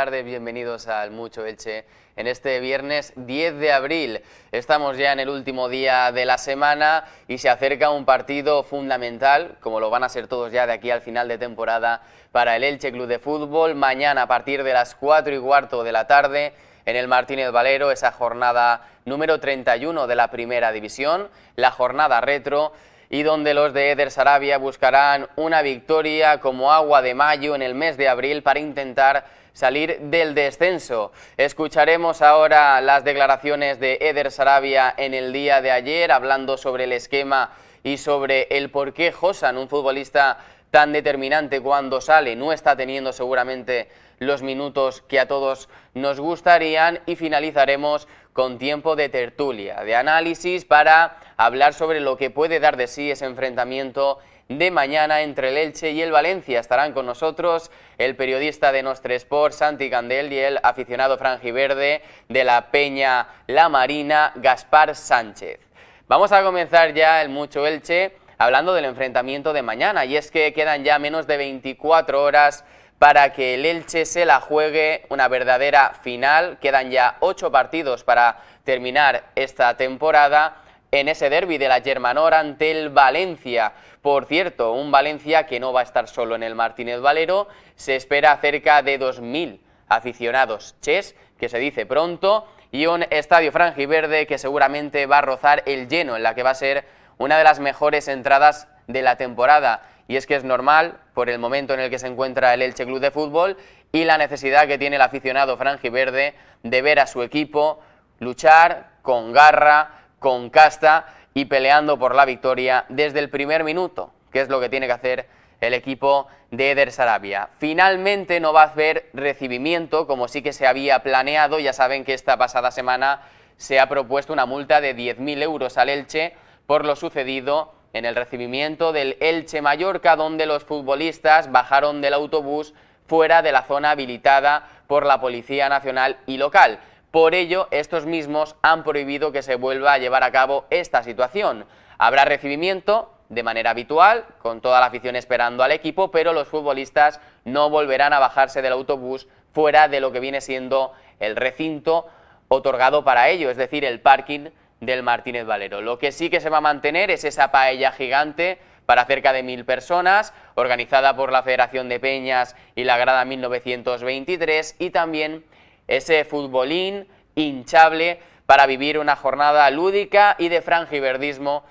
tardes, bienvenidos al Mucho Elche en este viernes 10 de abril. Estamos ya en el último día de la semana y se acerca un partido fundamental, como lo van a ser todos ya de aquí al final de temporada, para el Elche Club de Fútbol. Mañana a partir de las 4:15 de la tarde en el Martínez Valero, esa jornada número 31 de la Primera División, la jornada retro, y donde los de Eder Sarabia buscarán una victoria como agua de mayo en el mes de abril para intentar salir del descenso. Escucharemos ahora las declaraciones de Eder Sarabia en el día de ayer, hablando sobre el esquema y sobre el por qué Josan, un futbolista tan determinante cuando sale, no está teniendo seguramente los minutos que a todos nos gustarían, y finalizaremos con tiempo de tertulia, de análisis, para hablar sobre lo que puede dar de sí ese enfrentamiento de mañana entre el Elche y el Valencia. Estarán con nosotros el periodista de Nostre Sport, Santi Candel, y el aficionado franjiverde de la Peña La Marina, Gaspar Sánchez. Vamos a comenzar ya el Mucho Elche hablando del enfrentamiento de mañana, y es que quedan ya menos de 24 horas para que el Elche se la juegue una verdadera final. Quedan ya 8 partidos para terminar esta temporada en ese derbi de la Germanor ante el Valencia. Por cierto, un Valencia que no va a estar solo en el Martínez Valero. Se espera cerca de 2000 aficionados ches, que se dice pronto, y un estadio franjiverde que seguramente va a rozar el lleno, en la que va a ser una de las mejores entradas de la temporada. Y es que es normal, por el momento en el que se encuentra el Elche Club de Fútbol y la necesidad que tiene el aficionado franjiverde de ver a su equipo luchar con garra, con casta y peleando por la victoria desde el primer minuto, que es lo que tiene que hacer el equipo de Eder Sarabia. Finalmente no va a haber recibimiento, como sí que se había planeado. Ya saben que esta pasada semana se ha propuesto una multa de 10.000 euros al Elche por lo sucedido en el recibimiento del Elche-Mallorca, donde los futbolistas bajaron del autobús fuera de la zona habilitada por la Policía Nacional y local. Por ello, estos mismos han prohibido que se vuelva a llevar a cabo esta situación. Habrá recibimiento de manera habitual, con toda la afición esperando al equipo, pero los futbolistas no volverán a bajarse del autobús fuera de lo que viene siendo el recinto otorgado para ello, es decir, el parking del Martínez Valero. Lo que sí que se va a mantener es esa paella gigante para cerca de 1000 personas, organizada por la Federación de Peñas y la Grada 1923, y también ese futbolín hinchable para vivir una jornada lúdica y de franjiverdismo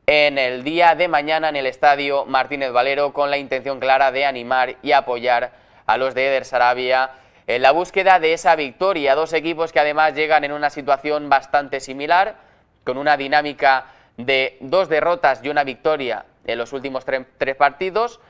en el día de mañana en el estadio Martínez Valero, con la intención clara de animar y apoyar a los de Eder Sarabia en la búsqueda de esa victoria. Dos equipos que además llegan en una situación bastante similar, con una dinámica de 2 derrotas y una victoria en los últimos 3 partidos,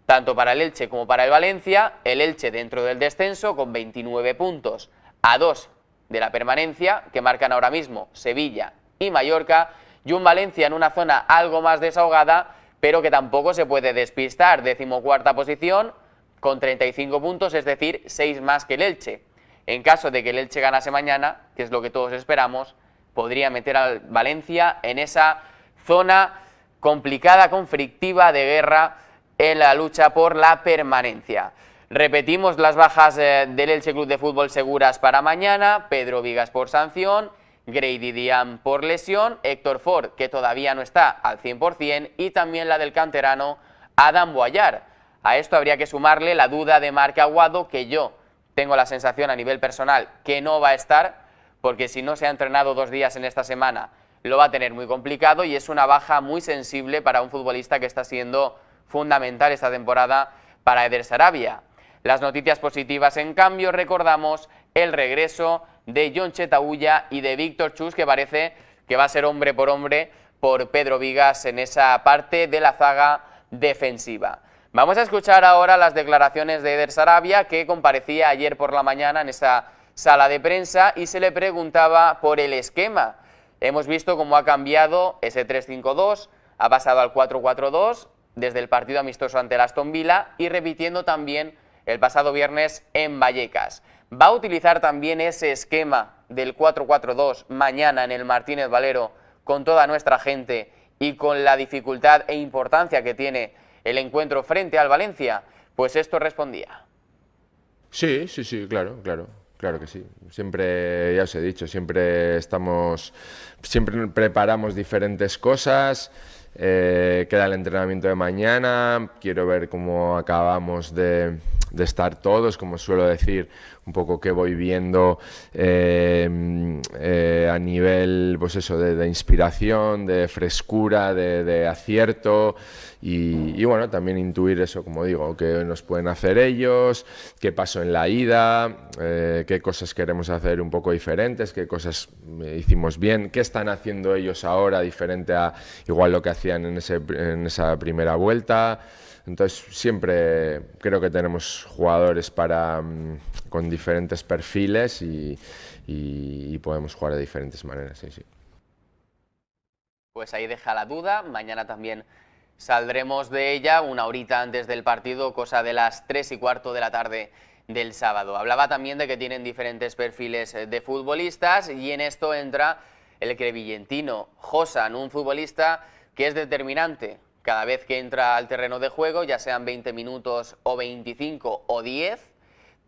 tanto para el Elche como para el Valencia. El Elche dentro del descenso con 29 puntos, a 2 de la permanencia, que marcan ahora mismo Sevilla y Mallorca, y un Valencia en una zona algo más desahogada, pero que tampoco se puede despistar. 14ª posición con 35 puntos, es decir, 6 más que el Elche. En caso de que el Elche ganase mañana, que es lo que todos esperamos, podría meter al Valencia en esa zona complicada, conflictiva, de guerra en la lucha por la permanencia. Repetimos las bajas del Elche Club de Fútbol seguras para mañana: Pedro Vigas por sanción, Grady Diam por lesión, Héctor Ford, que todavía no está al 100%, y también la del canterano Adam Boyar. A esto habría que sumarle la duda de Marc Aguado, que yo tengo la sensación a nivel personal que no va a estar, porque si no se ha entrenado 2 días en esta semana lo va a tener muy complicado, y es una baja muy sensible para un futbolista que está siendo fundamental esta temporada para Eder Sarabia. Las noticias positivas, en cambio, recordamos el regreso de Jon Chetauya y de Víctor Chus, que parece que va a ser hombre por Pedro Vigas en esa parte de la zaga defensiva. Vamos a escuchar ahora las declaraciones de Eder Sarabia, que comparecía ayer por la mañana en esa sala de prensa y se le preguntaba por el esquema. Hemos visto cómo ha cambiado ese 3-5-2, ha pasado al 4-4-2 desde el partido amistoso ante el Aston Villa, y repitiendo también el pasado viernes en Vallecas. Va a utilizar también ese esquema del 4-4-2 mañana en el Martínez Valero con toda nuestra gente y con la dificultad e importancia que tiene el encuentro frente al Valencia. Pues esto respondía. Sí, sí, sí, claro, claro, claro que sí. Siempre, ya os he dicho, siempre preparamos diferentes cosas. Queda el entrenamiento de mañana. Quiero ver cómo acabamos de estar todos, como suelo decir, un poco que voy viendo a nivel, pues eso, de inspiración, de frescura, de acierto y bueno, también intuir eso, como digo, qué nos pueden hacer ellos, qué pasó en la ida, qué cosas queremos hacer un poco diferentes, qué cosas hicimos bien, qué están haciendo ellos ahora diferente a igual lo que hacían en esa primera vuelta. Entonces siempre creo que tenemos jugadores con diferentes perfiles y podemos jugar de diferentes maneras, sí, sí. Pues ahí deja la duda, mañana también saldremos de ella una horita antes del partido, cosa de las 3:15 de la tarde del sábado. Hablaba también de que tienen diferentes perfiles de futbolistas y en esto entra el crevillentino Josan, un futbolista que es determinante cada vez que entra al terreno de juego, ya sean 20 minutos o 25 o 10,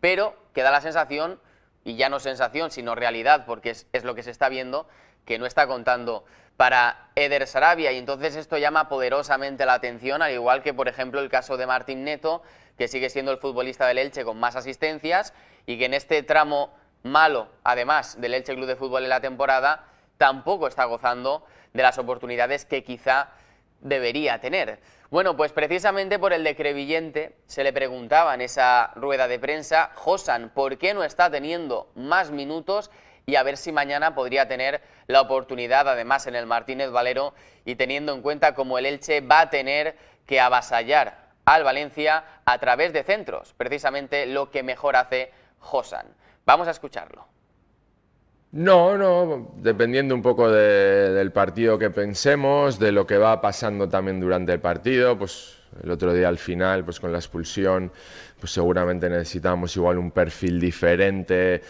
pero que da la sensación, y ya no sensación, sino realidad, porque es lo que se está viendo, que no está contando para Eder Sarabia, y entonces esto llama poderosamente la atención, al igual que, por ejemplo, el caso de Martín Neto, que sigue siendo el futbolista del Elche con más asistencias, y que en este tramo malo, además del Elche Club de Fútbol en la temporada, tampoco está gozando de las oportunidades que quizá debería tener. Bueno, pues precisamente por el de Crevillente se le preguntaba en esa rueda de prensa, Josan, ¿por qué no está teniendo más minutos? Y a ver si mañana podría tener la oportunidad, además en el Martínez Valero, y teniendo en cuenta cómo el Elche va a tener que avasallar al Valencia a través de centros, precisamente lo que mejor hace Josan. Vamos a escucharlo. No, no, dependiendo un poco del partido que pensemos, de lo que va pasando también durante el partido, pues el otro día al final, pues con la expulsión, pues seguramente necesitamos igual un perfil diferente,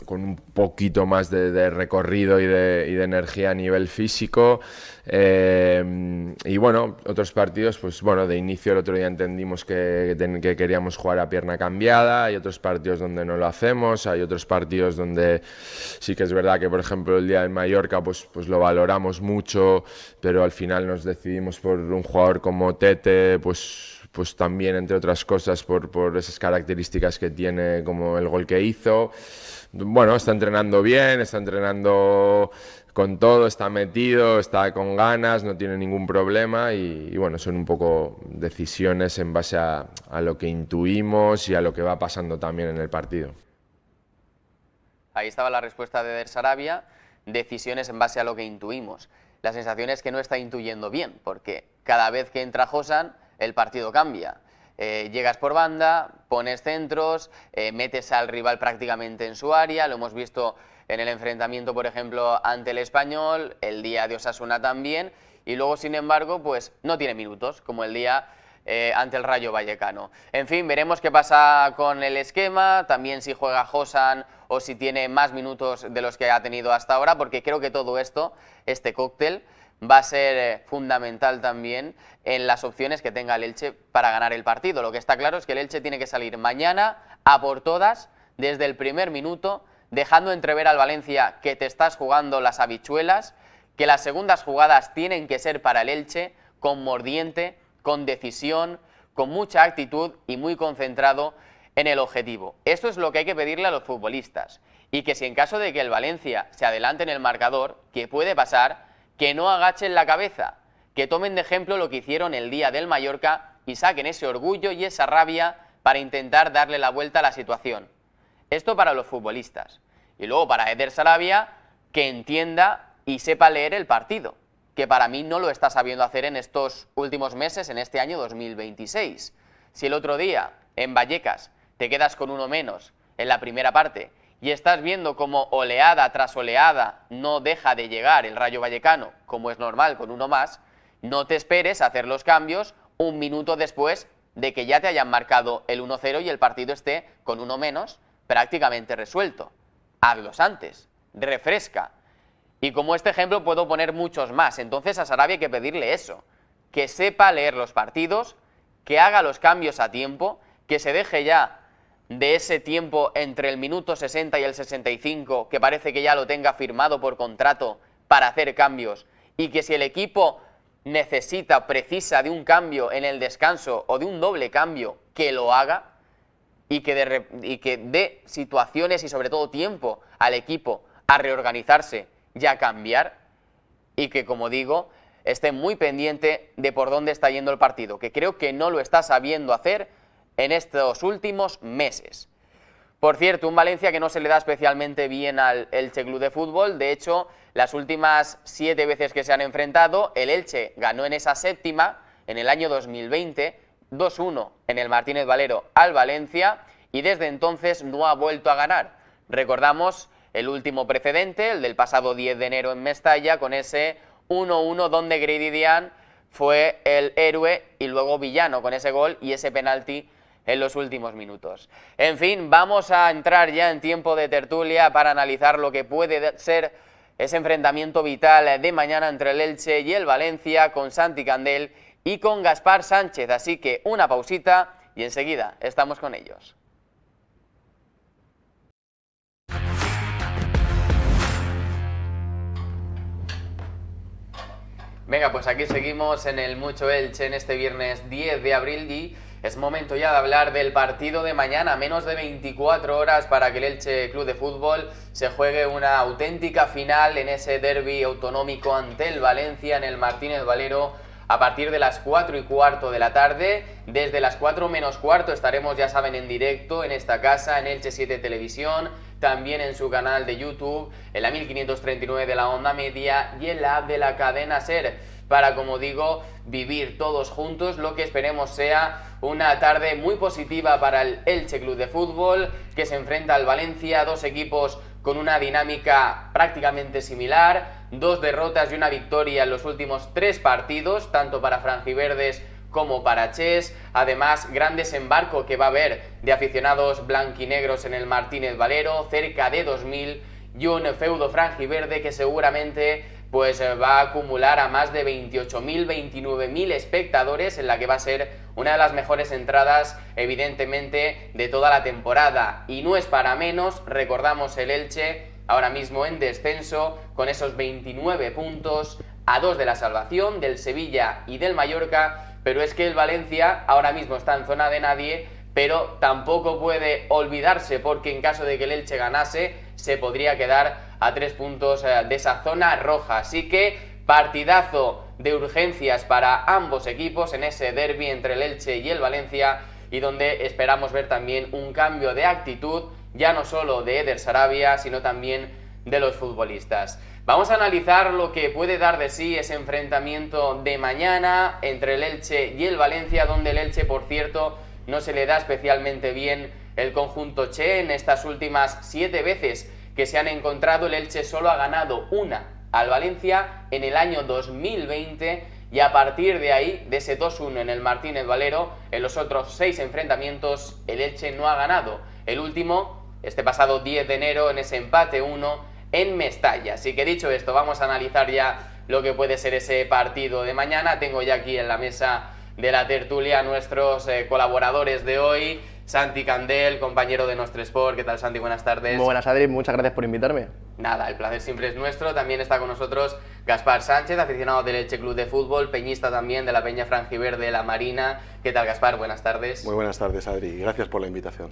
con un poquito más de recorrido y de energía a nivel físico. Y bueno, otros partidos, pues bueno, de inicio el otro día entendimos que queríamos jugar a pierna cambiada, hay otros partidos donde no lo hacemos, hay otros partidos donde sí que es verdad que, por ejemplo, el día del Mallorca, pues lo valoramos mucho, pero al final nos decidimos por un jugador como Tete, pues también, entre otras cosas, por esas características que tiene, como el gol que hizo. Bueno, está entrenando bien, está entrenando con todo, está metido, está con ganas, no tiene ningún problema y bueno, son un poco decisiones en base a lo que intuimos y a lo que va pasando también en el partido. Ahí estaba la respuesta de Eder Sarabia, decisiones en base a lo que intuimos. La sensación es que no está intuyendo bien, porque cada vez que entra Josan, el partido cambia. Llegas por banda, pones centros, metes al rival prácticamente en su área, lo hemos visto en el enfrentamiento, por ejemplo, ante el Español, el día de Osasuna también, y luego, sin embargo, pues no tiene minutos, como el día ante el Rayo Vallecano. En fin, veremos qué pasa con el esquema, también si juega Josan o si tiene más minutos de los que ha tenido hasta ahora, porque creo que todo esto, este cóctel, va a ser fundamental también en las opciones que tenga el Elche para ganar el partido. Lo que está claro es que el Elche tiene que salir mañana a por todas desde el primer minuto, dejando entrever al Valencia que te estás jugando las habichuelas, que las segundas jugadas tienen que ser para el Elche, con mordiente, con decisión, con mucha actitud y muy concentrado en el objetivo. Esto es lo que hay que pedirle a los futbolistas. Y que si en caso de que el Valencia se adelante en el marcador, que puede pasar, que no agachen la cabeza, que tomen de ejemplo lo que hicieron el día del Mallorca y saquen ese orgullo y esa rabia para intentar darle la vuelta a la situación. Esto para los futbolistas. Y luego para Eder Sarabia, que entienda y sepa leer el partido, que para mí no lo está sabiendo hacer en estos últimos meses, en este año 2026. Si el otro día, en Vallecas, te quedas con uno menos en la primera parte y estás viendo como oleada tras oleada no deja de llegar el Rayo Vallecano, como es normal con uno más, no te esperes a hacer los cambios un minuto después de que ya te hayan marcado el 1-0 y el partido esté con uno menos prácticamente resuelto. Hazlos antes, refresca. Y como este ejemplo puedo poner muchos más. Entonces a Sarabia hay que pedirle eso, que sepa leer los partidos, que haga los cambios a tiempo, que se deje ya de ese tiempo entre el minuto 60 y el 65, que parece que ya lo tenga firmado por contrato para hacer cambios, y que si el equipo precisa de un cambio en el descanso o de un doble cambio, que lo haga y que dé situaciones y sobre todo tiempo al equipo a reorganizarse y a cambiar, y que, como digo, esté muy pendiente de por dónde está yendo el partido, que creo que no lo está sabiendo hacer en estos últimos meses. Por cierto, un Valencia que no se le da especialmente bien al Elche Club de Fútbol. De hecho, las últimas 7 veces que se han enfrentado, el Elche ganó en esa séptima, en el año 2020, 2-1 en el Martínez Valero al Valencia, y desde entonces no ha vuelto a ganar. Recordamos el último precedente, el del pasado 10 de enero en Mestalla, con ese 1-1 donde Grady Diane fue el héroe y luego villano con ese gol y ese penalti en los últimos minutos. En fin, vamos a entrar ya en tiempo de tertulia para analizar lo que puede ser ese enfrentamiento vital de mañana entre el Elche y el Valencia, con Santi Candel y con Gaspar Sánchez. Así que una pausita y enseguida estamos con ellos. Venga, pues aquí seguimos en el Mucho Elche en este viernes 10 de abril y es momento ya de hablar del partido de mañana. Menos de 24 horas para que el Elche Club de Fútbol se juegue una auténtica final en ese derbi autonómico ante el Valencia en el Martínez Valero a partir de las 4:15 de la tarde. Desde las 4 menos cuarto estaremos, ya saben, en directo en esta casa, en Elche 7 Televisión, también en su canal de YouTube, en la 1539 de la onda media y en la app de la cadena SER, para, como digo, vivir todos juntos lo que esperemos sea una tarde muy positiva para el Elche Club de Fútbol, que se enfrenta al Valencia, dos equipos con una dinámica prácticamente similar, 2 derrotas y una victoria en los últimos 3 partidos, tanto para franjiverdes como para Ches. Además, gran desembarco que va a haber de aficionados blanquinegros en el Martínez Valero, cerca de 2000, y un feudo franjiverde que seguramente pues va a acumular a más de 28.000, 29.000 espectadores, en la que va a ser una de las mejores entradas, evidentemente, de toda la temporada. Y no es para menos, recordamos el Elche, ahora mismo en descenso, con esos 29 puntos, a 2 de la salvación, del Sevilla y del Mallorca, pero es que el Valencia ahora mismo está en zona de nadie, pero tampoco puede olvidarse, porque en caso de que el Elche ganase, se podría quedar a 3 puntos de esa zona roja. Así que partidazo de urgencias para ambos equipos en ese derbi entre el Elche y el Valencia, y donde esperamos ver también un cambio de actitud, ya no solo de Eder Sarabia, sino también de los futbolistas. Vamos a analizar lo que puede dar de sí ese enfrentamiento de mañana entre el Elche y el Valencia, donde el Elche, por cierto, no se le da especialmente bien el conjunto Che. En estas últimas 7 veces que se han encontrado, el Elche solo ha ganado una al Valencia en el año 2020, y a partir de ahí, de ese 2-1 en el Martínez Valero, en los otros 6 enfrentamientos el Elche no ha ganado. El último, este pasado 10 de enero, en ese empate 1 en Mestalla. Así que dicho esto, vamos a analizar ya lo que puede ser ese partido de mañana. Tengo ya aquí en la mesa de la tertulia a nuestros colaboradores de hoy. Santi Candel, compañero de Nostre Sport. ¿Qué tal, Santi? Buenas tardes. Muy buenas, Adri. Muchas gracias por invitarme. Nada, el placer siempre es nuestro. También está con nosotros Gaspar Sánchez, aficionado del Elche Club de Fútbol, peñista también de la Peña Franjiverde La Marina. ¿Qué tal, Gaspar? Buenas tardes. Muy buenas tardes, Adri. Gracias por la invitación.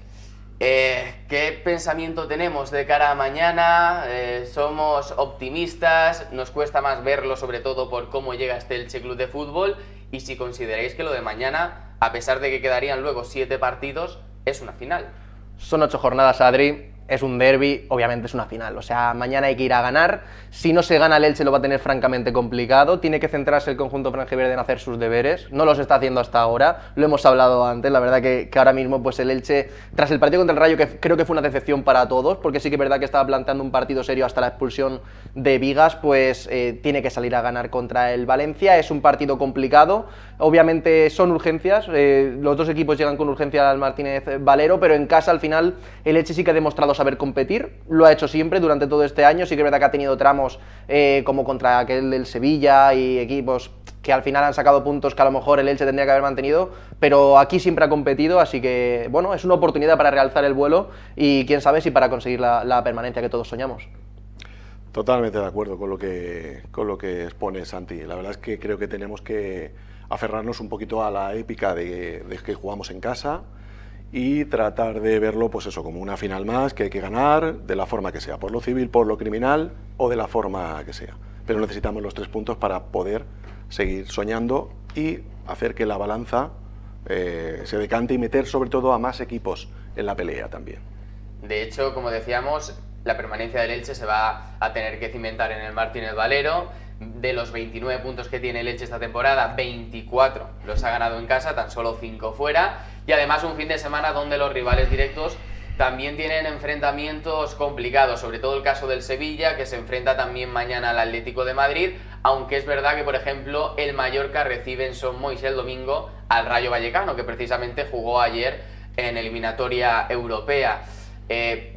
¿Qué pensamiento tenemos de cara a mañana? ¿Somos optimistas? ¿Nos cuesta más verlo, sobre todo por cómo llega este Elche Club de Fútbol? Y si consideráis que lo de mañana, a pesar de que quedarían luego 7 partidos, es una final. Son 8 jornadas, Adri. Es un derbi, obviamente es una final. O sea, mañana hay que ir a ganar. Si no se gana, el Elche lo va a tener francamente complicado. Tiene que centrarse el conjunto franjiverde en hacer sus deberes. No los está haciendo hasta ahora. Lo hemos hablado antes. La verdad que ahora mismo pues el Elche, tras el partido contra el Rayo, que creo que fue una decepción para todos, porque sí que es verdad que estaba planteando un partido serio hasta la expulsión de Vigas, pues tiene que salir a ganar contra el Valencia. Es un partido complicado. Obviamente son urgencias. Los dos equipos llegan con urgencia al Martínez Valero, pero en casa al final el Elche sí que ha demostrado saber competir, lo ha hecho siempre durante todo este año, sí que es verdad que ha tenido tramos como contra aquel del Sevilla y equipos que al final han sacado puntos que a lo mejor el Elche tendría que haber mantenido, pero aquí siempre ha competido, así que bueno, es una oportunidad para realzar el vuelo y quién sabe si para conseguir la permanencia que todos soñamos. Totalmente de acuerdo con lo que expone Santi. La verdad es que creo que tenemos que aferrarnos un poquito a la épica de que jugamos en casa y tratar de verlo, pues eso, como una final más que hay que ganar de la forma que sea, por lo civil, por lo criminal o de la forma que sea. Pero necesitamos los 3 puntos para poder seguir soñando y hacer que la balanza se decante y meter sobre todo a más equipos en la pelea también. De hecho, como decíamos, la permanencia del Elche se va a tener que cimentar en el Martínez Valero. De los 29 puntos que tiene el Elche esta temporada, 24 los ha ganado en casa, tan solo 5 fuera. Y además un fin de semana donde los rivales directos también tienen enfrentamientos complicados, sobre todo el caso del Sevilla, que se enfrenta también mañana al Atlético de Madrid, aunque es verdad que, por ejemplo, el Mallorca recibe en Son Moix el domingo al Rayo Vallecano, que precisamente jugó ayer en eliminatoria europea.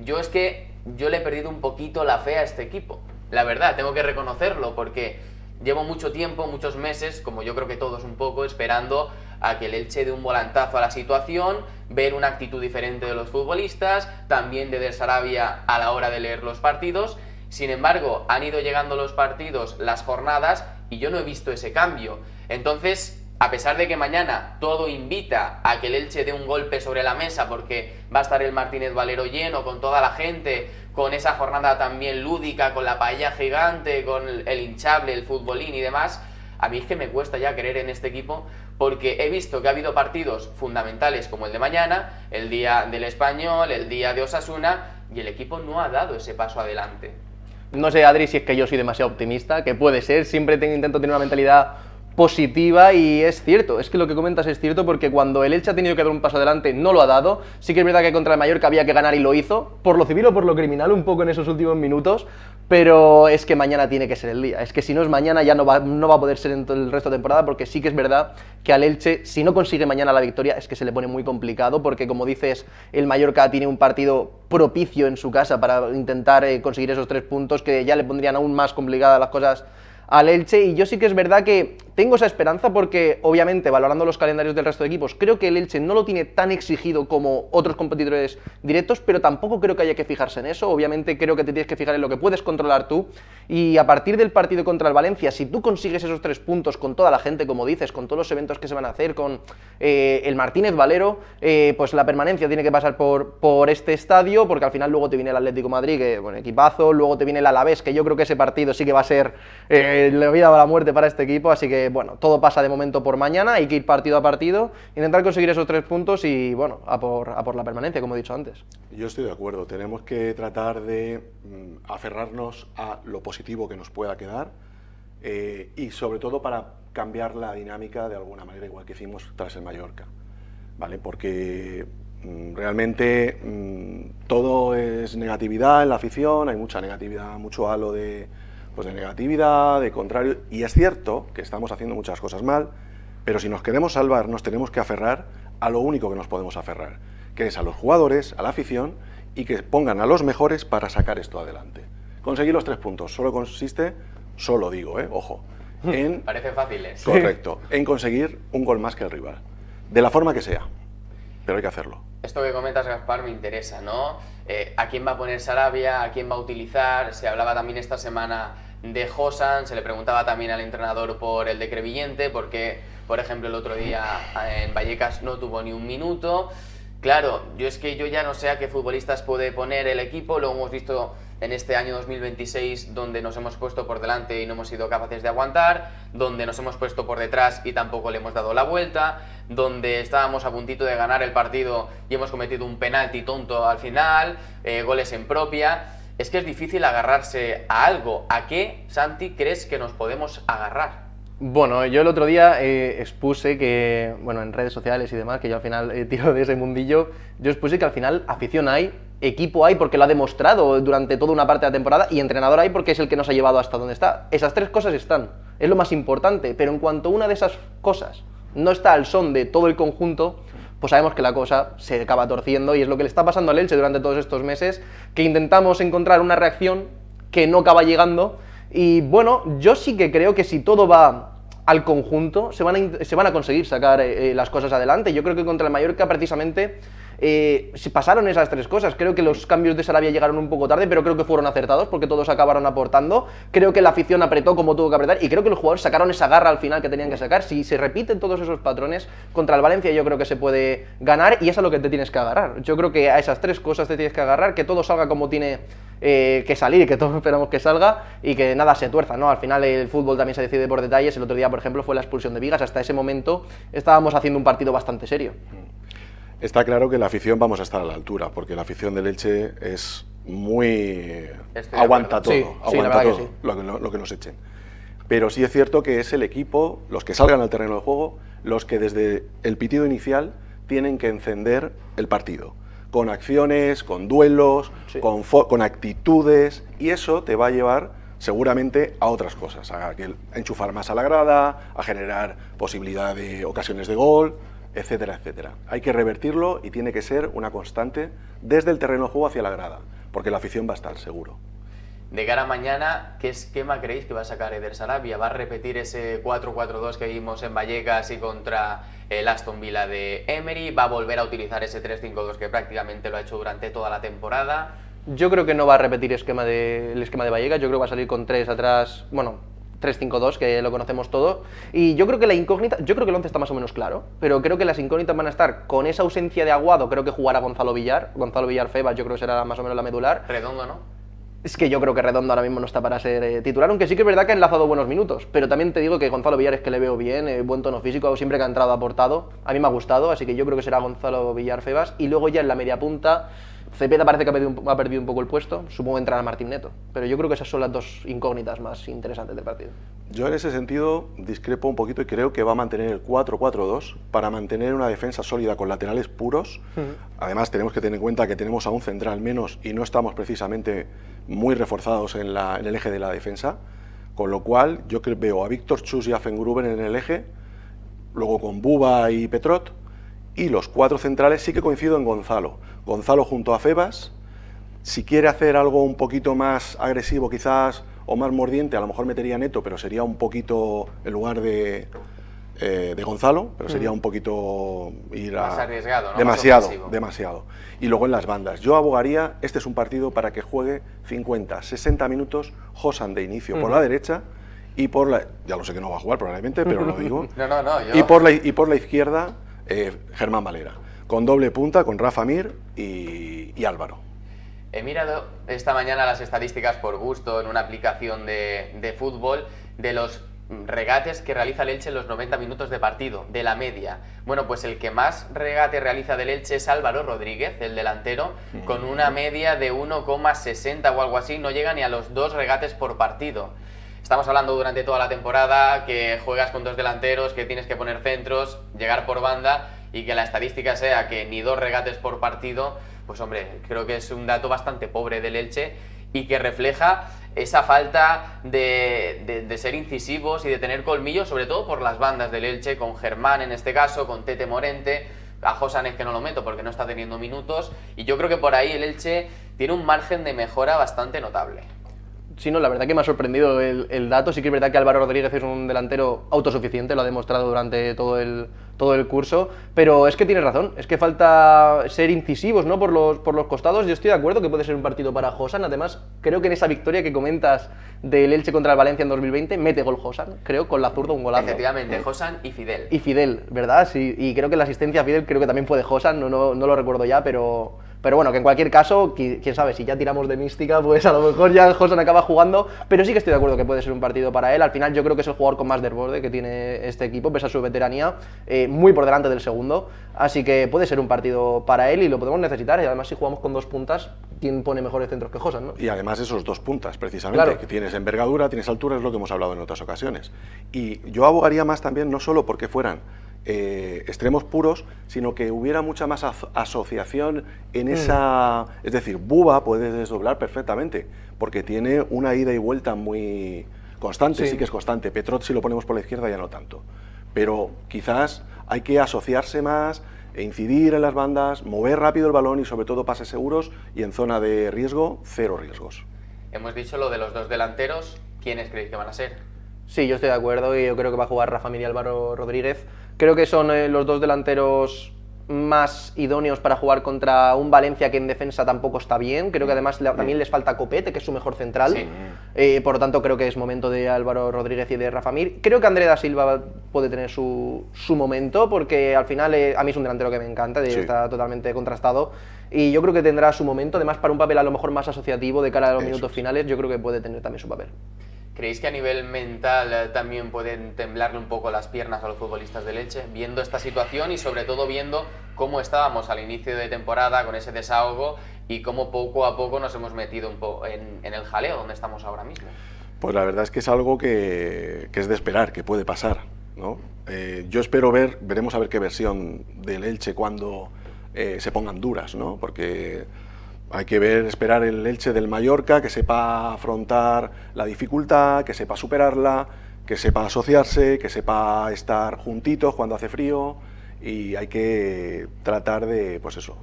Yo le he perdido un poquito la fe a este equipo, la verdad, tengo que reconocerlo, porque llevo mucho tiempo, muchos meses, como yo creo que todos un poco, esperando a que el Elche dé un volantazo a la situación, ver una actitud diferente de los futbolistas, también de Sarabia a la hora de leer los partidos. Sin embargo, han ido llegando los partidos, las jornadas, y yo no he visto ese cambio. Entonces, a pesar de que mañana todo invita a que el Elche dé un golpe sobre la mesa, porque va a estar el Martínez Valero lleno, con toda la gente, con esa jornada también lúdica, con la paella gigante, con el hinchable, el futbolín y demás, a mí es que me cuesta ya creer en este equipo, porque he visto que ha habido partidos fundamentales como el de mañana, el día del Español, el día de Osasuna, y el equipo no ha dado ese paso adelante. No sé, Adri, si es que yo soy demasiado optimista, que puede ser, siempre intento tener una mentalidad positiva y es cierto, es que lo que comentas es cierto, porque cuando el Elche ha tenido que dar un paso adelante no lo ha dado. Sí que es verdad que contra el Mallorca había que ganar y lo hizo, por lo civil o por lo criminal un poco en esos últimos minutos, pero es que mañana tiene que ser el día, es que si no es mañana ya no va a poder ser en todo el resto de temporada, porque sí que es verdad que al Elche, si no consigue mañana la victoria, es que se le pone muy complicado, porque como dices, el Mallorca tiene un partido propicio en su casa para intentar conseguir esos 3 puntos que ya le pondrían aún más complicadas las cosas al Elche, y yo sí que es verdad que tengo esa esperanza porque, obviamente, valorando los calendarios del resto de equipos, creo que el Elche no lo tiene tan exigido como otros competidores directos, pero tampoco creo que haya que fijarse en eso. Obviamente creo que te tienes que fijar en lo que puedes controlar tú, y a partir del partido contra el Valencia, si tú consigues esos 3 puntos con toda la gente, como dices, con todos los eventos que se van a hacer, con el Martínez Valero, pues la permanencia tiene que pasar por este estadio, porque al final luego te viene el Atlético de Madrid, que bueno, equipazo, luego te viene el Alavés, que yo creo que ese partido sí que va a ser la vida o la muerte para este equipo, así que bueno, todo pasa de momento por mañana, hay que ir partido a partido, intentar conseguir esos 3 puntos y bueno, a por la permanencia, como he dicho antes. Yo estoy de acuerdo, tenemos que tratar de aferrarnos a lo positivo que nos pueda quedar y sobre todo para cambiar la dinámica de alguna manera, igual que hicimos tras el Mallorca, ¿vale? Porque realmente todo es negatividad en la afición, hay mucha negatividad, mucho halo de negatividad, de contrario, y es cierto que estamos haciendo muchas cosas mal, pero si nos queremos salvar nos tenemos que aferrar a lo único que nos podemos aferrar, que es a los jugadores, a la afición, y que pongan a los mejores para sacar esto adelante. Conseguir los 3 puntos solo consiste, solo digo, ojo, en... Parece fácil, ¿eh? Correcto, en conseguir un gol más que el rival, de la forma que sea, pero hay que hacerlo. Esto que comentas, Gaspar, me interesa, ¿no? ¿A quién va a poner Sarabia? ¿A quién va a utilizar? Se hablaba también esta semana de Josan, se le preguntaba también al entrenador por el de Crevillente, porque, por ejemplo, el otro día en Vallecas no tuvo ni un minuto. Claro, yo ya no sé a qué futbolistas puede poner el equipo, lo hemos visto en este año 2026, donde nos hemos puesto por delante y no hemos sido capaces de aguantar, donde nos hemos puesto por detrás y tampoco le hemos dado la vuelta, donde estábamos a puntito de ganar el partido y hemos cometido un penalti tonto al final, goles en propia. Es que es difícil agarrarse a algo. ¿A qué, Santi, crees que nos podemos agarrar? Bueno, yo el otro día expuse que, bueno, en redes sociales y demás, que yo al final tiro de ese mundillo, yo expuse que al final afición hay, equipo hay porque lo ha demostrado durante toda una parte de la temporada, y entrenador hay porque es el que nos ha llevado hasta donde está. Esas 3 cosas están, es lo más importante, pero en cuanto una de esas cosas no está al son de todo el conjunto, pues sabemos que la cosa se acaba torciendo y es lo que le está pasando al Elche durante todos estos meses, que intentamos encontrar una reacción que no acaba llegando y bueno, yo sí que creo que si todo va al conjunto, se van a conseguir sacar las cosas adelante. Yo creo que contra el Mallorca precisamente se pasaron esas tres cosas. Creo que los cambios de Sarabia llegaron un poco tarde, pero creo que fueron acertados porque todos acabaron aportando. Creo que la afición apretó como tuvo que apretar y creo que los jugadores sacaron esa garra al final que tenían que sacar. Si se repiten todos esos patrones contra el Valencia, yo creo que se puede ganar y es a lo que te tienes que agarrar. Yo creo que a esas tres cosas te tienes que agarrar, que todo salga como tiene que salir, que todos esperamos que salga y que nada se tuerza, ¿no? Al final el fútbol también se decide por detalles. El otro día, por ejemplo, fue la expulsión de Vigas. Hasta ese momento estábamos haciendo un partido bastante serio. Está claro que la afición vamos a estar a la altura, porque la afición del Elche es muy... aguanta todo, sí, aguanta todo, sí. lo que nos echen. Pero sí es cierto que es el equipo, los que salgan al terreno de juego, los que desde el pitido inicial tienen que encender el partido. Con acciones, con duelos, sí, con actitudes, y eso te va a llevar seguramente a otras cosas, a enchufar más a la grada, a generar posibilidad de ocasiones de gol, etcétera, etcétera. Hay que revertirlo y tiene que ser una constante desde el terreno de juego hacia la grada, porque la afición va a estar, seguro. De cara a mañana, ¿qué esquema creéis que va a sacar Eder Sarabia? ¿Va a repetir ese 4-4-2 que vimos en Vallecas y contra el Aston Villa de Emery? ¿Va a volver a utilizar ese 3-5-2 que prácticamente lo ha hecho durante toda la temporada? Yo creo que no va a repetir el esquema de Vallecas. Yo creo que va a salir con 3 atrás, bueno, 3-5-2, que lo conocemos todo. Y yo creo que la incógnita, yo creo que el 11 está más o menos claro, pero creo que las incógnitas van a estar con esa ausencia de Aguado. Creo que jugará Gonzalo Villar Febas, yo creo que será más o menos la medular. Redondo, ¿no? Es que yo creo que Redondo ahora mismo no está para ser titular, aunque sí que es verdad que ha enlazado buenos minutos, pero también te digo que Gonzalo Villar es que le veo bien, buen tono físico, siempre que ha entrado ha aportado, a mí me ha gustado, así que yo creo que será Gonzalo Villar Febas, y luego ya en la media punta, Cepeda parece que ha perdido un poco el puesto, supongo que entrará Martín Neto, pero yo creo que esas son las dos incógnitas más interesantes del partido. Yo en ese sentido discrepo un poquito y creo que va a mantener el 4-4-2 para mantener una defensa sólida con laterales puros. Además tenemos que tener en cuenta que tenemos a un central menos y no estamos precisamente muy reforzados en el eje de la defensa, con lo cual yo veo a Víctor Chus y a Fengruben en el eje, luego con Buba y Petrot, y los cuatro centrales sí que coincido en Gonzalo junto a Febas. Si quiere hacer algo un poquito más agresivo quizás o más mordiente, a lo mejor metería a Neto, pero sería un poquito en lugar de Gonzalo, pero sería un poquito ir a... Más arriesgado, ¿no? Demasiado. Y luego en las bandas. Yo abogaría, este es un partido para que juegue 50, 60 minutos Josan de inicio por la derecha y por la... Ya lo sé que no va a jugar probablemente, pero lo digo. Yo... Y por la izquierda, Germán Valera. Con doble punta, con Rafa Mir y Álvaro. He mirado esta mañana las estadísticas por gusto en una aplicación de fútbol de los regates que realiza el Elche en los 90 minutos de partido, de la media. Bueno, pues el que más regate realiza del Elche es Álvaro Rodríguez, el delantero, con una media de 1,60 o algo así, no llega ni a los 2 regates por partido. Estamos hablando durante toda la temporada que juegas con 2 delanteros, que tienes que poner centros, llegar por banda y que la estadística sea que ni 2 regates por partido, pues hombre, creo que es un dato bastante pobre del Elche y que refleja esa falta de ser incisivos y de tener colmillo, sobre todo por las bandas del Elche, con Germán en este caso, con Tete Morente, a Josan es que no lo meto porque no está teniendo minutos, y yo creo que por ahí el Elche tiene un margen de mejora bastante notable. Sí, no, la verdad que me ha sorprendido el dato. Sí que es verdad que Álvaro Rodríguez es un delantero autosuficiente, lo ha demostrado durante todo el curso, pero es que tienes razón, es que falta ser incisivos, ¿no? por los costados. Yo estoy de acuerdo que puede ser un partido para Josan. Además, creo que en esa victoria que comentas del Elche contra el Valencia en 2020, mete gol Josan, creo, con la zurda un golazo. Efectivamente, Josan y Fidel. Y Fidel, ¿verdad? Sí, y creo que la asistencia a Fidel creo que también fue de Josan, no lo recuerdo ya, pero bueno, que en cualquier caso, quién sabe, si ya tiramos de mística, pues a lo mejor ya Josan acaba jugando, pero sí que estoy de acuerdo que puede ser un partido para él. Al final yo creo que es el jugador con más desborde que tiene este equipo, pese a su veteranía, muy por delante del segundo, así que puede ser un partido para él y lo podemos necesitar, y además si jugamos con 2 puntas, ¿quién pone mejores centros que Josan, no? Y además esos 2 puntas, precisamente, claro, que tienes envergadura, tienes altura, es lo que hemos hablado en otras ocasiones. Y yo abogaría más también, no solo porque fueran extremos puros, sino que hubiera mucha más asociación en esa... Es decir, Buba puede desdoblar perfectamente, porque tiene una ida y vuelta muy constante, sí que es constante. Petrot, si lo ponemos por la izquierda, ya no tanto. Pero quizás hay que asociarse más, incidir en las bandas, mover rápido el balón y sobre todo pases seguros y en zona de riesgo, cero riesgos. Hemos dicho lo de los dos delanteros, ¿quiénes creéis que van a ser? Sí, yo estoy de acuerdo y yo creo que va a jugar Rafa Mir y Álvaro Rodríguez. Creo que son los dos delanteros más idóneos para jugar contra un Valencia que en defensa tampoco está bien. Creo que además también les falta Copete, que es su mejor central. Sí. Por lo tanto, creo que es momento de Álvaro Rodríguez y de Rafa Mir. Creo que André da Silva puede tener su momento, porque al final a mí es un delantero que me encanta, Sí. está totalmente contrastado. Y yo creo que tendrá su momento, además para un papel a lo mejor más asociativo de cara a los Eso minutos es. finales, yo creo que puede tener también su papel. ¿Creéis que a nivel mental también pueden temblarle un poco las piernas a los futbolistas del Elche, viendo esta situación y sobre todo viendo cómo estábamos al inicio de temporada con ese desahogo y cómo poco a poco nos hemos metido un poco en el jaleo donde estamos ahora mismo? Pues la verdad es que es algo que es de esperar, que puede pasar, ¿no? Yo espero veremos a ver qué versión del Elche cuando se pongan duras, ¿no? Porque hay que esperar el Elche del Mallorca, que sepa afrontar la dificultad, que sepa superarla, que sepa asociarse, que sepa estar juntitos cuando hace frío, y hay que tratar de, pues eso,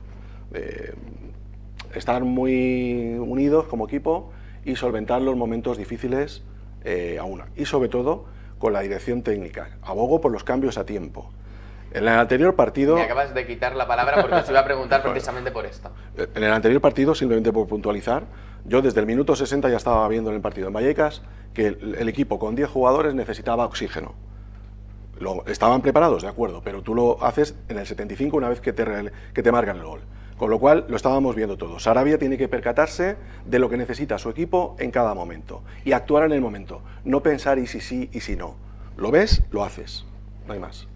de estar muy unidos como equipo y solventar los momentos difíciles a una. Y sobre todo con la dirección técnica. Abogo por los cambios a tiempo. En el anterior partido... Me acabas de quitar la palabra porque os iba a preguntar precisamente por esto. En el anterior partido, simplemente por puntualizar, yo desde el minuto 60 ya estaba viendo en el partido en Vallecas que el equipo con 10 jugadores necesitaba oxígeno. Estaban preparados, de acuerdo, pero tú lo haces en el 75 una vez que te marcan el gol. Con lo cual lo estábamos viendo todos. Sarabia tiene que percatarse de lo que necesita su equipo en cada momento y actuar en el momento. No pensar y si sí y si no. Lo ves, lo haces. No hay más.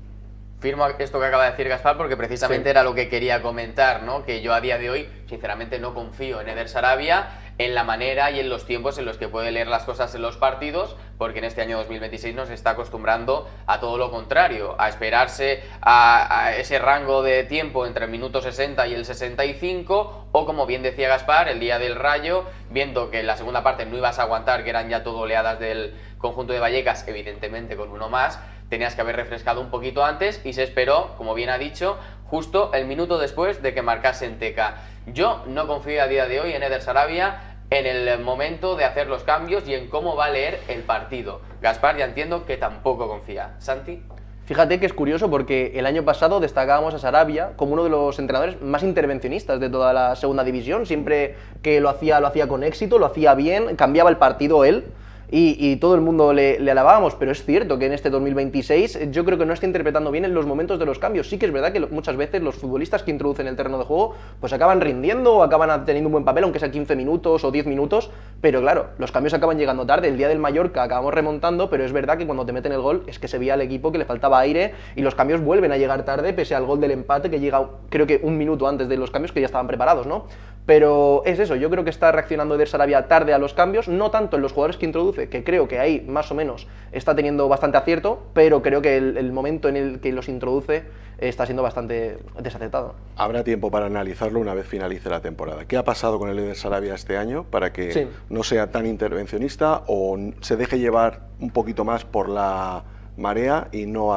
Firmo esto que acaba de decir Gaspar porque precisamente era lo que quería comentar, ¿no? Que yo a día de hoy, sinceramente, no confío en Eder Sarabia, en la manera y en los tiempos en los que puede leer las cosas en los partidos, porque en este año 2026 nos está acostumbrando a todo lo contrario, a esperarse a ese rango de tiempo entre el minuto 60 y el 65, o como bien decía Gaspar, el día del Rayo, viendo que en la segunda parte no ibas a aguantar, que eran ya todo oleadas del conjunto de Vallecas, evidentemente con uno más, tenías que haber refrescado un poquito antes y se esperó, como bien ha dicho, justo el minuto después de que marcase Enteca. Yo no confío a día de hoy en Eder Sarabia en el momento de hacer los cambios y en cómo va a leer el partido. Gaspar, ya entiendo que tampoco confía. ¿Santi? Fíjate que es curioso porque el año pasado destacábamos a Sarabia como uno de los entrenadores más intervencionistas de toda la segunda división. Siempre que lo hacía con éxito, lo hacía bien, cambiaba el partido él. Y todo el mundo le alabábamos, pero es cierto que en este 2026 yo creo que no está interpretando bien en los momentos de los cambios. Sí que es verdad que muchas veces los futbolistas que introducen el terreno de juego pues acaban rindiendo o acaban teniendo un buen papel, aunque sea 15 minutos o 10 minutos, pero claro, los cambios acaban llegando tarde. El día del Mallorca acabamos remontando, pero es verdad que cuando te meten el gol es que se veía al equipo que le faltaba aire y los cambios vuelven a llegar tarde, pese al gol del empate que llega creo que un minuto antes de los cambios que ya estaban preparados, ¿no? Pero es eso, yo creo que está reaccionando Eder Sarabia tarde a los cambios, no tanto en los jugadores que introduce, que creo que ahí más o menos está teniendo bastante acierto, pero creo que el momento en el que los introduce está siendo bastante desacertado. Habrá tiempo para analizarlo una vez finalice la temporada. ¿Qué ha pasado con el Eder Sarabia este año para que no sea tan intervencionista o se deje llevar un poquito más por la marea y no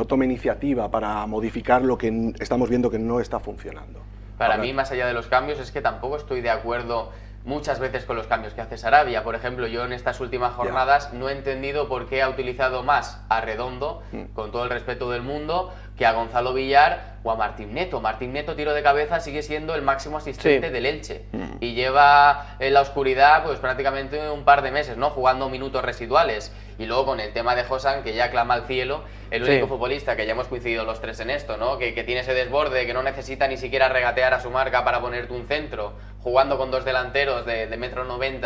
tome iniciativa para modificar lo que estamos viendo que no está funcionando? Para mí, más allá de los cambios, es que tampoco estoy de acuerdo muchas veces con los cambios que hace Sarabia. Por ejemplo, yo en estas últimas jornadas no he entendido por qué ha utilizado más a Redondo, con todo el respeto del mundo, que a Gonzalo Villar o a Martín Neto. Martín Neto, tiro de cabeza, sigue siendo el máximo asistente del Elche y lleva en la oscuridad pues prácticamente un par de meses, ¿no? Jugando minutos residuales. Y luego con el tema de Josan, que ya clama al cielo, el único futbolista, que ya hemos coincidido los tres en esto, ¿no? Que tiene ese desborde, que no necesita ni siquiera regatear a su marca para ponerte un centro, jugando con dos delanteros de 1,90 m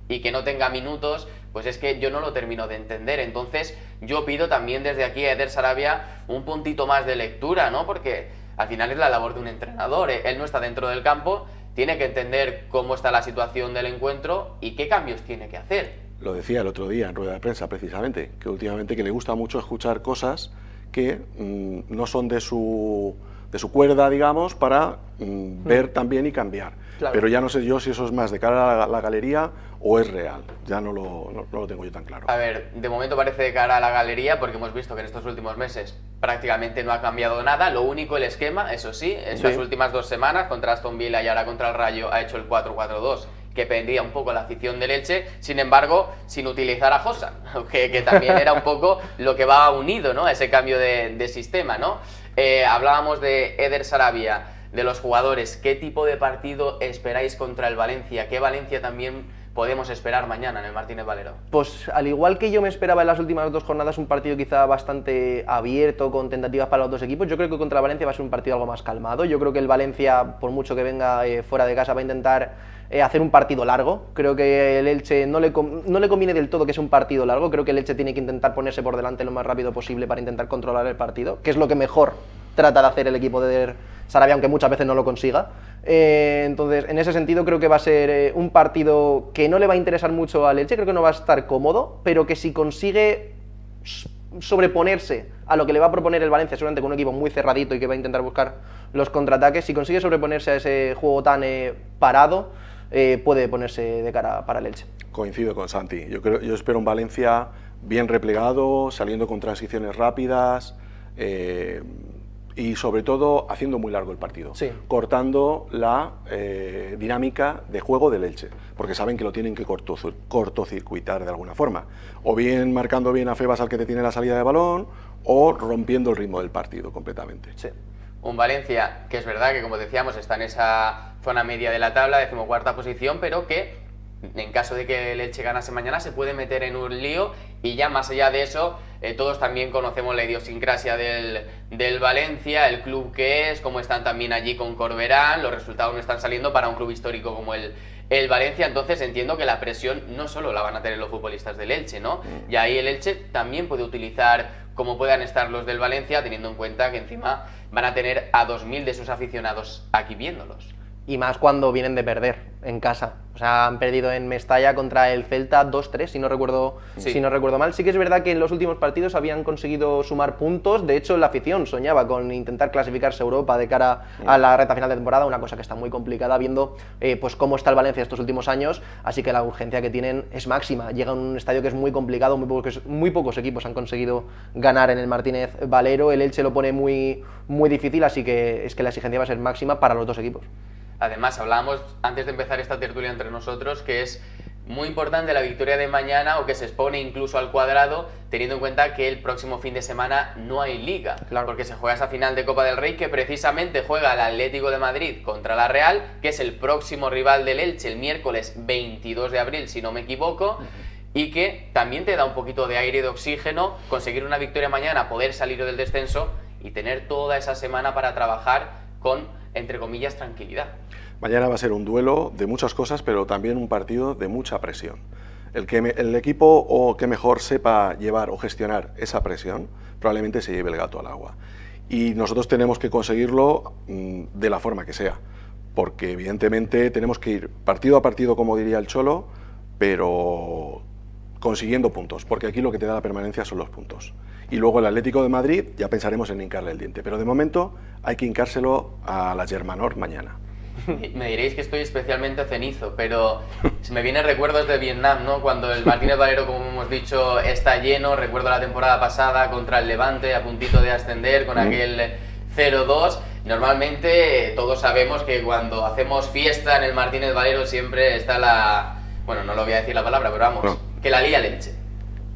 y que no tenga minutos, pues es que yo no lo termino de entender. Entonces yo pido también desde aquí a Eder Sarabia un puntito más de lectura, ¿no? Porque al final es la labor de un entrenador, él no está dentro del campo, tiene que entender cómo está la situación del encuentro y qué cambios tiene que hacer. Lo decía el otro día en rueda de prensa precisamente, que últimamente que le gusta mucho escuchar cosas que no son de su su cuerda, digamos, para ver también y cambiar. Claro. Pero ya no sé yo si eso es más de cara a la galería o es real. Ya no lo tengo yo tan claro. A ver, de momento parece de cara a la galería porque hemos visto que en estos últimos meses prácticamente no ha cambiado nada. Lo único, el esquema, eso sí, en las últimas 2 semanas, contra Aston Villa y ahora contra el Rayo, ha hecho el 4-4-2, que pendía un poco la afición del Elche, sin embargo, sin utilizar a Josa, que también era un poco lo que va unido, ¿no?, a ese cambio de sistema, ¿no? Hablábamos de Eder Sarabia, de los jugadores. ¿Qué tipo de partido esperáis contra el Valencia? ¿Qué Valencia también podemos esperar mañana en el Martínez Valero? Pues al igual que yo me esperaba en las últimas 2 jornadas, un partido quizá bastante abierto, con tentativas para los 2 equipos, yo creo que contra el Valencia va a ser un partido algo más calmado. Yo creo que el Valencia, por mucho que venga fuera de casa, va a intentar hacer un partido largo. Creo que el Elche no le conviene del todo que sea un partido largo. Creo que el Elche tiene que intentar ponerse por delante lo más rápido posible para intentar controlar el partido, que es lo que mejor trata de hacer el equipo de Sarabia, aunque muchas veces no lo consiga. Entonces, en ese sentido, creo que va a ser un partido que no le va a interesar mucho al Elche. Creo que no va a estar cómodo, pero que si consigue sobreponerse a lo que le va a proponer el Valencia, seguramente con un equipo muy cerradito y que va a intentar buscar los contraataques, si consigue sobreponerse a ese juego tan parado, puede ponerse de cara para el Elche. Coincido con Santi. Yo espero un Valencia bien replegado, saliendo con transiciones rápidas, y sobre todo haciendo muy largo el partido, sí, cortando la dinámica de juego del Elche, porque saben que lo tienen que cortocircuitar de alguna forma, o bien marcando bien a Febas al que te tiene la salida de balón, o rompiendo el ritmo del partido completamente. Sí. Un Valencia que es verdad que, como decíamos, está en esa zona media de la tabla, 14ª posición, pero que en caso de que el Elche ganase mañana se puede meter en un lío. Y ya más allá de eso, todos también conocemos la idiosincrasia del Valencia, el club que es, cómo están también allí con Corberán, los resultados no están saliendo para un club histórico como el Valencia. Entonces entiendo que la presión no solo la van a tener los futbolistas del Elche, ¿no? Y ahí el Elche también puede utilizar como puedan estar los del Valencia, teniendo en cuenta que encima van a tener a 2000 de sus aficionados aquí viéndolos. Y más cuando vienen de perder en casa. O sea, han perdido en Mestalla contra el Celta 2-3, si no recuerdo mal. Sí que es verdad que en los últimos partidos habían conseguido sumar puntos. De hecho, la afición soñaba con intentar clasificarse a Europa de cara a la recta final de temporada, una cosa que está muy complicada viendo pues cómo está el Valencia estos últimos años. Así que la urgencia que tienen es máxima. Llega a un estadio que es muy complicado, muy pocos equipos han conseguido ganar en el Martínez Valero. El Elche lo pone muy difícil, así que es que la exigencia va a ser máxima para los 2 equipos. Además, hablábamos antes de empezar esta tertulia entre nosotros que es muy importante la victoria de mañana, o que se expone incluso al cuadrado, teniendo en cuenta que el próximo fin de semana no hay Liga, claro, porque se juega esa final de Copa del Rey que precisamente juega el Atlético de Madrid contra la Real, que es el próximo rival del Elche el miércoles 22 de abril, si no me equivoco, y que también te da un poquito de aire y de oxígeno conseguir una victoria mañana, poder salir del descenso y tener toda esa semana para trabajar con, entre comillas, tranquilidad. Mañana va a ser un duelo de muchas cosas, pero también un partido de mucha presión. El equipo o que mejor sepa llevar o gestionar esa presión, probablemente se lleve el gato al agua. Y nosotros tenemos que conseguirlo de la forma que sea, porque evidentemente tenemos que ir partido a partido, como diría el Cholo, pero consiguiendo puntos, porque aquí lo que te da la permanencia son los puntos. Y luego el Atlético de Madrid ya pensaremos en hincarle el diente, pero de momento hay que hincárselo a la Germanor mañana. Me diréis que estoy especialmente cenizo, pero se me vienen recuerdos de Vietnam, ¿no? Cuando el Martínez Valero, como hemos dicho, está lleno. Recuerdo la temporada pasada contra el Levante, a puntito de ascender, con aquel 0-2. Normalmente todos sabemos que cuando hacemos fiesta en el Martínez Valero siempre está la... Bueno, no lo voy a decir la palabra, pero vamos, que la lía el Elche.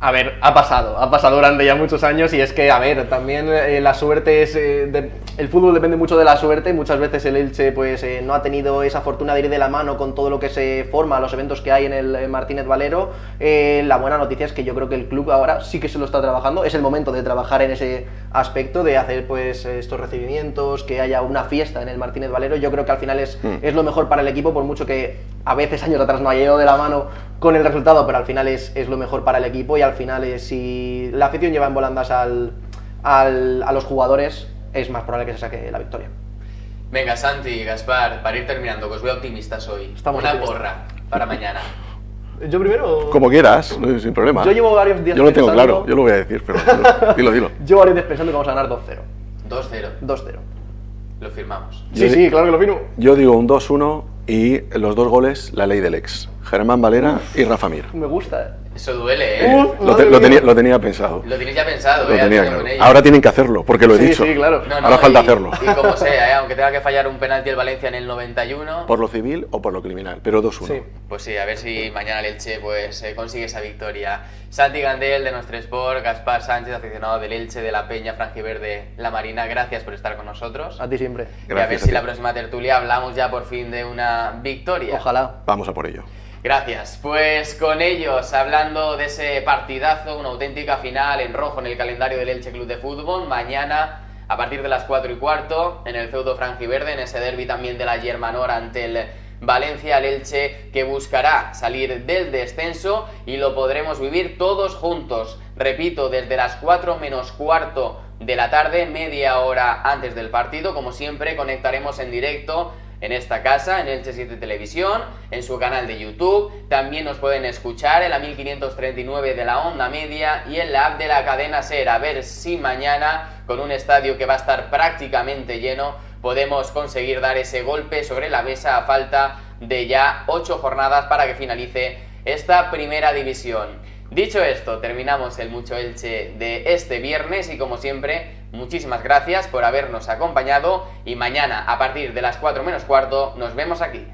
A ver, ha pasado durante ya muchos años, y es que, a ver, también la suerte es... el fútbol depende mucho de la suerte. Muchas veces el Elche pues no ha tenido esa fortuna de ir de la mano con todo lo que se forma, los eventos que hay en el Martínez Valero. La buena noticia es que yo creo que el club ahora sí que se lo está trabajando. Es el momento de trabajar en ese aspecto, de hacer pues estos recibimientos, que haya una fiesta en el Martínez Valero. Yo creo que al final es lo mejor para el equipo, por mucho que a veces años atrás no haya ido de la mano con el resultado, pero al final es lo mejor para el equipo. Y al final si la afición lleva en volandas a los jugadores, es más probable que se saque la victoria. Venga, Santi, Gaspar, para ir terminando, que os veo optimistas hoy. Estamos una optimistas. porra para mañana. Yo primero... Como quieras, sin problema. Yo llevo varios días Yo lo tengo pensando... claro, yo lo voy a decir, pero dilo. Llevo varios días pensando que vamos a ganar 2-0. 2-0. 2-0. Lo firmamos. Sí, sí, claro que lo firmo. Yo digo un 2-1 y los 2 goles, la ley del ex. Germán Valera y Rafa Mir. Me gusta. Eso duele, ¿eh? Lo tenía pensado. Lo tenéis ya pensado, Lo tenía Antonio, claro. con ello. Ahora tienen que hacerlo, porque lo he Sí, dicho. sí, claro. No, Ahora falta hacerlo. Y como sea, ¿eh? Aunque tenga que fallar un penalti el Valencia en el 91. Por lo civil o por lo criminal, pero 2-1. Sí. Pues sí, a ver si mañana el Elche pues, consigue esa victoria. Santi Gandel de Nuestro Sport, Gaspar Sánchez, aficionado del Elche, de la Peña, Franjiverde, La Marina, gracias por estar con nosotros. A ti siempre. Y a ver Gracias a si ti. la próxima tertulia hablamos ya por fin de una victoria. Ojalá. Vamos a por ello. Gracias. Pues con ellos, hablando de ese partidazo, una auténtica final en rojo en el calendario del Elche Club de Fútbol, mañana a partir de las 4:15 en el feudo franjiverde, en ese derbi también de la Germanor ante el Valencia, el Elche que buscará salir del descenso y lo podremos vivir todos juntos. Repito, desde las 4:15 de la tarde, media hora antes del partido, como siempre conectaremos en directo en esta casa, en Elche 7 Televisión, en su canal de YouTube. También nos pueden escuchar en la 1539 de la onda media y en la app de la cadena SER. A ver si mañana, con un estadio que va a estar prácticamente lleno, podemos conseguir dar ese golpe sobre la mesa a falta de ya 8 jornadas para que finalice esta primera división. Dicho esto, terminamos el Mucho Elche de este viernes y como siempre, muchísimas gracias por habernos acompañado y mañana a partir de las 4:15 nos vemos aquí.